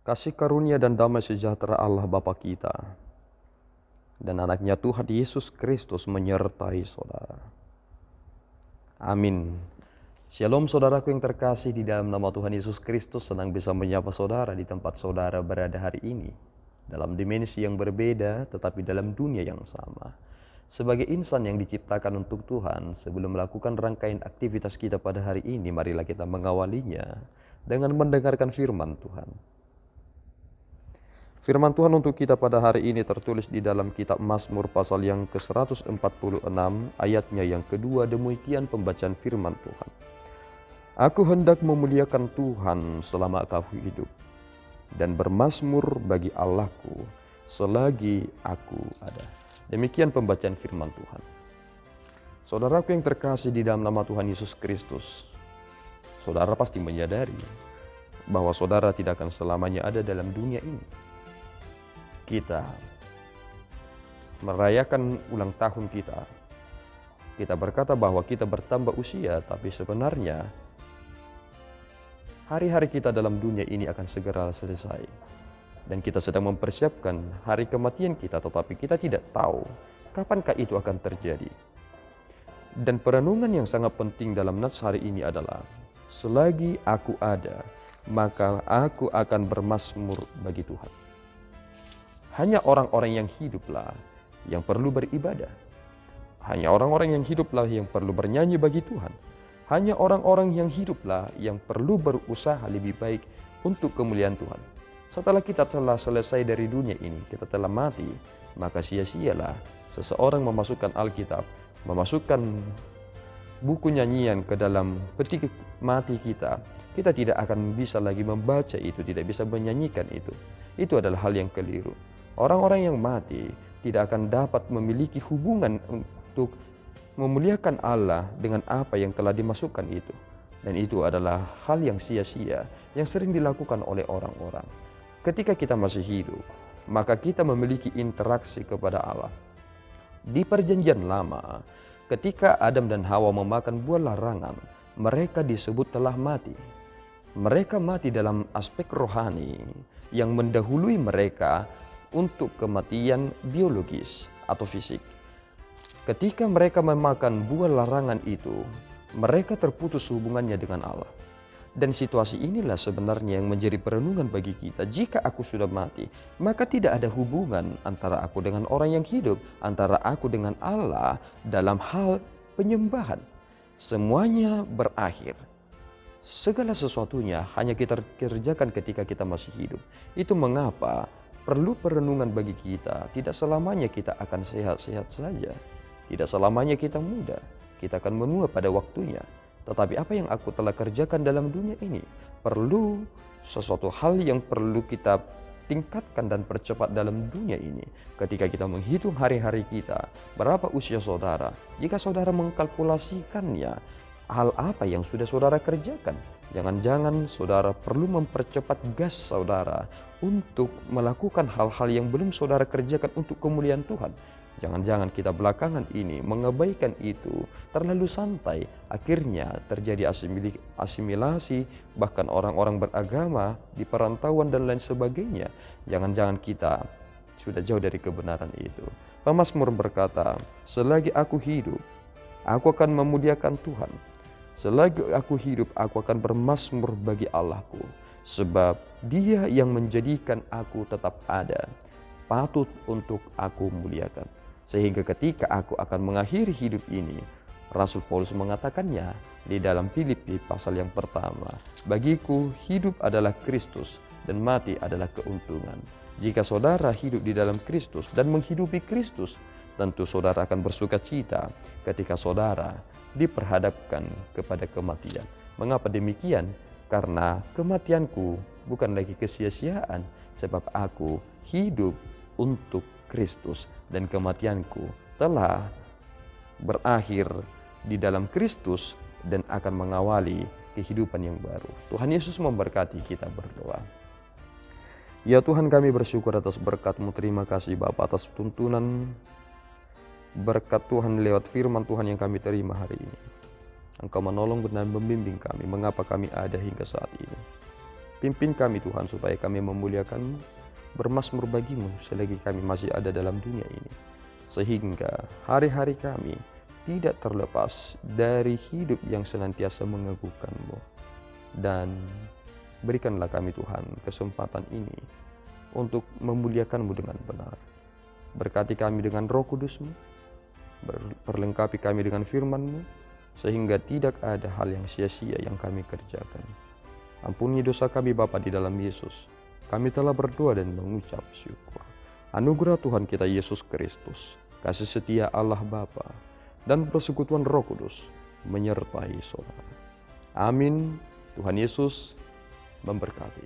Kasih karunia dan damai sejahtera Allah Bapa kita dan anaknya Tuhan Yesus Kristus menyertai saudara. Amin. Shalom saudaraku yang terkasih, di dalam nama Tuhan Yesus Kristus senang bisa menyapa saudara di tempat saudara berada hari ini. Dalam dimensi yang berbeda tetapi dalam dunia yang sama. Sebagai insan yang diciptakan untuk Tuhan, sebelum melakukan rangkaian aktivitas kita pada hari ini, marilah kita mengawalinya dengan mendengarkan firman Tuhan. Firman Tuhan untuk kita pada hari ini tertulis di dalam kitab Mazmur pasal yang ke-146 ayatnya yang kedua. Demikian pembacaan firman Tuhan. Aku hendak memuliakan Tuhan selama aku hidup, dan bermazmur bagi Allahku selagi aku ada. Demikian pembacaan firman Tuhan. Saudaraku yang terkasih di dalam nama Tuhan Yesus Kristus, saudara pasti menyadari bahwa saudara tidak akan selamanya ada dalam dunia ini. Kita merayakan ulang tahun kita. Kita berkata bahwa kita bertambah usia, tapi sebenarnya hari-hari kita dalam dunia ini akan segera selesai. Dan kita sedang mempersiapkan hari kematian kita, tetapi kita tidak tahu kapankah itu akan terjadi. Dan perenungan yang sangat penting dalam nats hari ini adalah, selagi aku ada, maka aku akan bermazmur bagi Tuhan. Hanya orang-orang yang hiduplah yang perlu beribadah. Hanya orang-orang yang hiduplah yang perlu bernyanyi bagi Tuhan. Hanya orang-orang yang hiduplah yang perlu berusaha lebih baik untuk kemuliaan Tuhan. Setelah kita telah selesai dari dunia ini, kita telah mati, maka sia-sialah seseorang memasukkan Alkitab, memasukkan buku nyanyian ke dalam peti mati kita. Kita tidak akan bisa lagi membaca itu, tidak bisa menyanyikan itu. Itu adalah hal yang keliru. Orang-orang yang mati tidak akan dapat memiliki hubungan untuk memuliakan Allah dengan apa yang telah dimasukkan itu. Dan itu adalah hal yang sia-sia yang sering dilakukan oleh orang-orang. Ketika kita masih hidup, maka kita memiliki interaksi kepada Allah. Di perjanjian lama, ketika Adam dan Hawa memakan buah larangan, mereka disebut telah mati. Mereka mati dalam aspek rohani yang mendahului mereka untuk kematian biologis atau fisik. Ketika mereka memakan buah larangan itu, mereka terputus hubungannya dengan Allah. Dan situasi inilah sebenarnya yang menjadi perenungan bagi kita. Jika aku sudah mati, maka tidak ada hubungan antara aku dengan orang yang hidup, antara aku dengan Allah dalam hal penyembahan. Semuanya berakhir. Segala sesuatunya hanya kita kerjakan ketika kita masih hidup. Itu mengapa perlu perenungan bagi kita. Tidak selamanya kita akan sehat-sehat saja. Tidak selamanya kita muda. Kita akan menua pada waktunya. Tetapi apa yang aku telah kerjakan dalam dunia ini perlu sesuatu hal yang perlu kita tingkatkan dan percepat dalam dunia ini. Ketika kita menghitung hari-hari kita, berapa usia saudara? Jika saudara mengkalkulasikannya, hal apa yang sudah saudara kerjakan? Jangan-jangan saudara perlu mempercepat gas saudara untuk melakukan hal-hal yang belum saudara kerjakan untuk kemuliaan Tuhan. Jangan-jangan kita belakangan ini mengabaikan itu, terlalu santai, akhirnya terjadi asimilasi, bahkan orang-orang beragama di perantauan dan lain sebagainya. Jangan-jangan kita sudah jauh dari kebenaran itu. Pemazmur berkata, selagi aku hidup, aku akan memuliakan Tuhan. Selagi aku hidup, aku akan bermazmur bagi Allahku. Sebab Dia yang menjadikan aku tetap ada, patut untuk aku muliakan. Sehingga ketika aku akan mengakhiri hidup ini, Rasul Paulus mengatakannya di dalam Filipi pasal yang pertama, bagiku hidup adalah Kristus dan mati adalah keuntungan. Jika saudara hidup di dalam Kristus dan menghidupi Kristus, tentu saudara akan bersuka cita ketika saudara diperhadapkan kepada kematian. Mengapa demikian? Karena kematianku bukan lagi kesia-siaan, sebab aku hidup untuk Kristus dan kematianku telah berakhir di dalam Kristus dan akan mengawali kehidupan yang baru. Tuhan Yesus memberkati. Kita berdoa. Ya Tuhan, kami bersyukur atas berkat-Mu. Terima kasih Bapa atas tuntunan berkat Tuhan lewat firman Tuhan yang kami terima hari ini. Engkau menolong dan membimbing kami mengapa kami ada hingga saat ini. Pimpin kami Tuhan supaya kami memuliakan-Mu, bermazmur bagi-Mu selagi kami masih ada dalam dunia ini. Sehingga hari-hari kami tidak terlepas dari hidup yang senantiasa mengagungkan-Mu. Dan berikanlah kami Tuhan kesempatan ini untuk memuliakan-Mu dengan benar. Berkati kami dengan Roh Kudus-Mu, perlengkapi kami dengan firman-Mu, sehingga tidak ada hal yang sia-sia yang kami kerjakan. Ampuni dosa kami Bapa di dalam Yesus. Kami telah berdoa dan mengucap syukur. Anugerah Tuhan kita Yesus Kristus, kasih setia Allah Bapa, dan persekutuan Roh Kudus menyertai saudara. Amin. Tuhan Yesus memberkati.